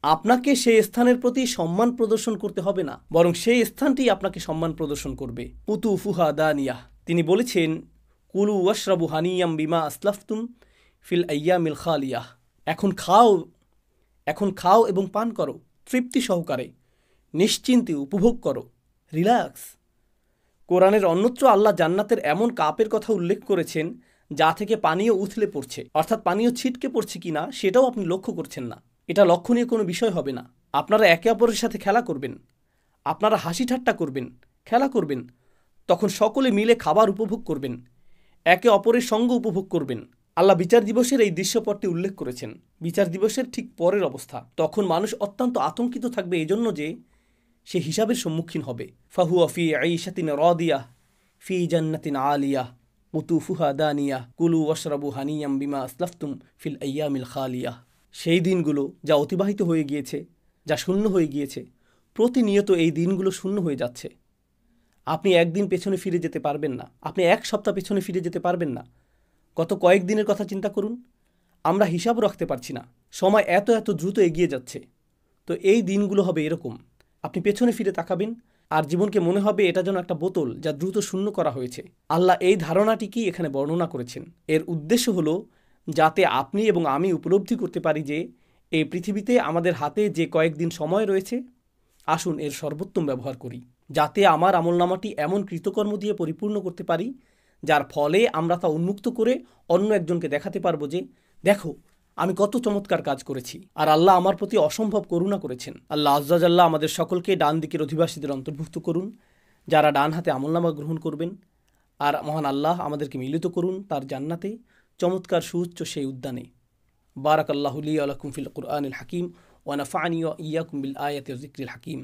আপনাকে সেই স্থানের প্রতি সম্মান প্রদর্শন করতে হবে না, বরং সেই স্থানটি আপনাকে সম্মান প্রদর্শন করবে। কুতুফুহা দানিয়াহ। তিনি বলেছেন, কুলু ওয়াশরাবু হানিয়াম বিমা আসলাফতুম ফিল আইয়ামিল খালিয়াহ। এখন খাও এবং পান করো তৃপ্তি সহকারে, নিশ্চিন্তে উপভোগ করো, রিল্যাক্স। কোরআনের অন্যত্র আল্লাহ জান্নাতের এমন কাপের কথা উল্লেখ করেছেন যা থেকে পানীয় উথলে পড়ছে, অর্থাৎ পানীয় ছিটকে পড়ছে কিনা সেটাও আপনি লক্ষ্য করছেন না। এটা লক্ষণীয় কোনো বিষয় হবে না। আপনারা একে অপরের সাথে খেলা করবেন, আপনারা হাসি ঠাট্টা করবেন, খেলা করবেন, তখন সকলে মিলে খাবার উপভোগ করবেন, একে অপরের সঙ্গ উপভোগ করবেন। আল্লাহ বিচার দিবসের এই দৃশ্যপটটি উল্লেখ করেছেন। বিচার দিবসের ঠিক পরের অবস্থা, তখন মানুষ অত্যন্ত আতঙ্কিত থাকবে এজন্য যে সে হিসাবের সম্মুখীন হবে। ফাহুয়া ফি আইশাতিন রাদিয়াহ ফি জান্নাতিন আলিয়াহ কুতুফুহা দানিয়াহ কুলু ওয়াশরাবু হানিয়াম বিমা আসলাফতুম ফিল আইয়ামিল খালিয়াহ। সেই দিনগুলো যা অতিবাহিত হয়ে গিয়েছে, যা শূন্য হয়ে গিয়েছে, প্রতিনিয়ত এই দিনগুলো শূন্য হয়ে যাচ্ছে। আপনি একদিন পেছনে ফিরে যেতে পারবেন না, আপনি এক সপ্তাহ পেছনে ফিরে যেতে পারবেন না। গত কয়েকদিনের কথা চিন্তা করুন, আমরা হিসাবও রাখতে পারছি না, সময় এত এত দ্রুত এগিয়ে যাচ্ছে। তো এই দিনগুলো হবে এরকম, আপনি পেছনে ফিরে তাকাবেন আর জীবনকে মনে হবে এটা যেন একটা বোতল যা দ্রুত শূন্য করা হয়েছে। আল্লাহ এই ধারণাটিকেই এখানে বর্ণনা করেছেন। এর উদ্দেশ্য হলো যাতে আপনি এবং আমি উপলব্ধি করতে পারি যে এই পৃথিবীতে আমাদের হাতে যে কয়েকদিন সময় রয়েছে, আসুন এর সর্বোত্তম ব্যবহার করি, যাতে আমার আমলনামাটি এমন কৃতকর্ম দিয়ে পরিপূর্ণ করতে পারি যার ফলে আমরা তা উন্মুক্ত করে অন্য একজনকে দেখাতে পারবো যে দেখো আমি কত চমৎকার কাজ করেছি, আর আল্লাহ আমার প্রতি অসম্ভব করুণা করেছেন। আল্লাহ আজ্জাজাল্লাহ আমাদের সকলকে ডান দিকের অধিবাসীদের অন্তর্ভুক্ত করুন, যারা ডান হাতে আমলনামা গ্রহণ করবেন। আর মহান আল্লাহ আমাদেরকে মিলিত করুন তার জান্নাতে, চমৎকার সুউচ্চ সেই উদ্যানে। বারাকাল্লাহু লি ওয়া লাকুম ফিল কুরআনিল হাকিম ওয়া নাফা'নি ওয়া ইয়্যাকুম বিল আয়াতি ওয়া যিকরিল হাকিম।